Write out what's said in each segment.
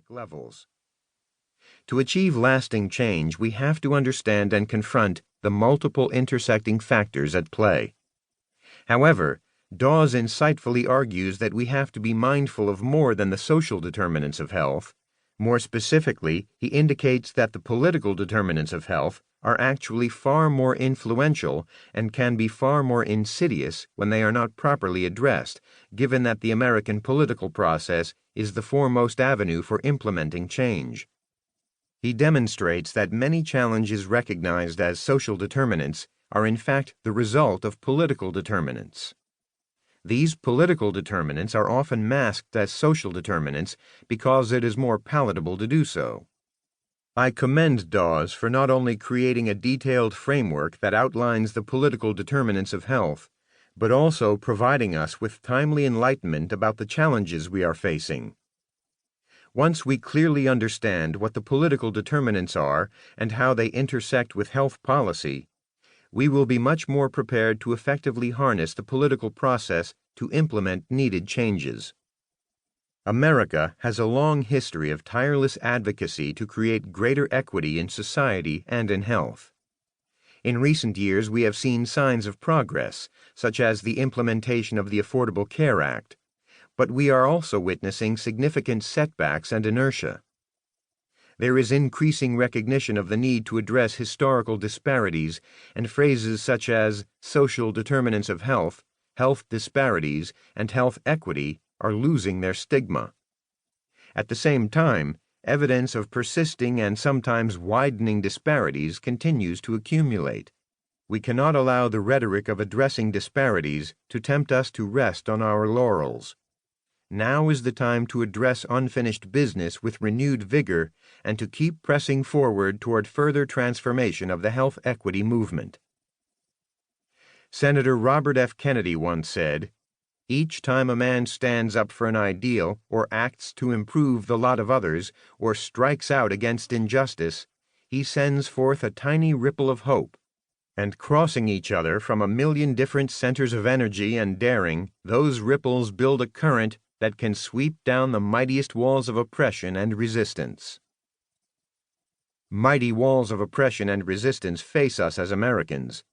levels. To achieve lasting change, we have to understand and confront the multiple intersecting factors at play. However, Dawes insightfully argues that we have to be mindful of more than the social determinants of health. More specifically, he indicates that the political determinants of health are actually far more influential and can be far more insidious when they are not properly addressed, given that the American political process is the foremost avenue for implementing change. He demonstrates that many challenges recognized as social determinants are in fact the result of political determinants. These political determinants are often masked as social determinants because it is more palatable to do so. I commend Dawes for not only creating a detailed framework that outlines the political determinants of health, but also providing us with timely enlightenment about the challenges we are facing. Once we clearly understand what the political determinants are and how they intersect with health policy, we will be much more prepared to effectively harness the political process to implement needed changes. America has a long history of tireless advocacy to create greater equity in society and in health. In recent years, we have seen signs of progress, such as the implementation of the Affordable Care Act, but we are also witnessing significant setbacks and inertia. There is increasing recognition of the need to address historical disparities, and phrases such as social determinants of health, health disparities, and health equity are losing their stigma. At the same time, evidence of persisting and sometimes widening disparities continues to accumulate. We cannot allow the rhetoric of addressing disparities to tempt us to rest on our laurels. Now is the time to address unfinished business with renewed vigor and to keep pressing forward toward further transformation of the health equity movement. Senator Robert F. Kennedy once said, "Each time a man stands up for an ideal or acts to improve the lot of others or strikes out against injustice, he sends forth a tiny ripple of hope. And crossing each other from a million different centers of energy and daring, those ripples build a current that can sweep down the mightiest walls of oppression and resistance." Mighty walls of oppression and resistance face us as Americans.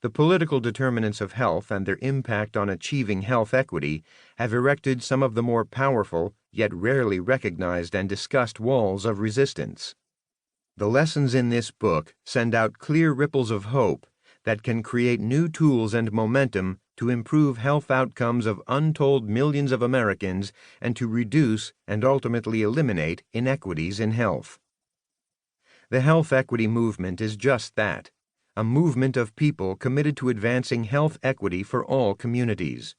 The political determinants of health and their impact on achieving health equity have erected some of the more powerful, yet rarely recognized and discussed walls of resistance. The lessons in this book send out clear ripples of hope that can create new tools and momentum to improve health outcomes of untold millions of Americans and to reduce and ultimately eliminate inequities in health. The health equity movement is just that, a movement of people committed to advancing health equity for all communities.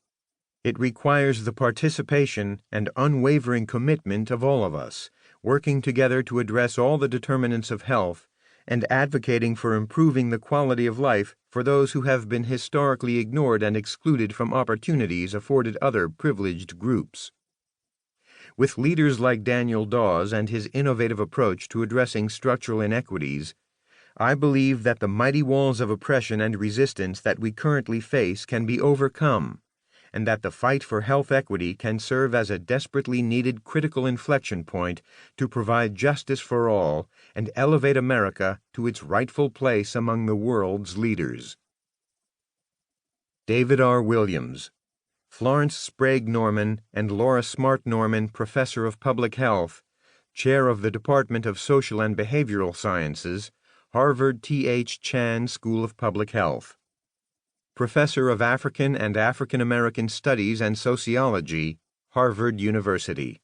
It requires the participation and unwavering commitment of all of us, working together to address all the determinants of health and advocating for improving the quality of life for those who have been historically ignored and excluded from opportunities afforded other privileged groups. With leaders like Daniel Dawes and his innovative approach to addressing structural inequities, I believe that the mighty walls of oppression and resistance that we currently face can be overcome, and that the fight for health equity can serve as a desperately needed critical inflection point to provide justice for all and elevate America to its rightful place among the world's leaders. David R. Williams, Florence Sprague Norman and Laura Smart Norman Professor of Public Health, Chair of the Department of Social and Behavioral Sciences, Harvard T.H. Chan School of Public Health. Professor of African and African American Studies and Sociology, Harvard University.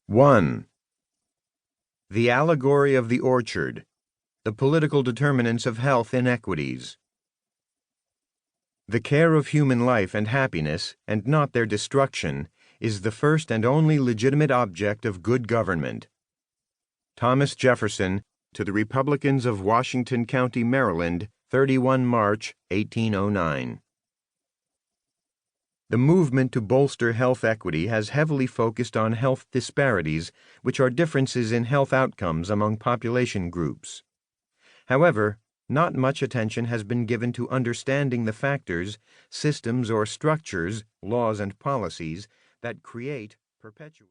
1. The Allegory of the Orchard, the Political Determinants of Health Inequities. The care of human life and happiness, and not their destruction, is the first and only legitimate object of good government. Thomas Jefferson, to the Republicans of Washington County, Maryland, 31 March, 1809. The movement to bolster health equity has heavily focused on health disparities, which are differences in health outcomes among population groups. However, not much attention has been given to understanding the factors, systems, or structures, laws, and policies that create, perpetuate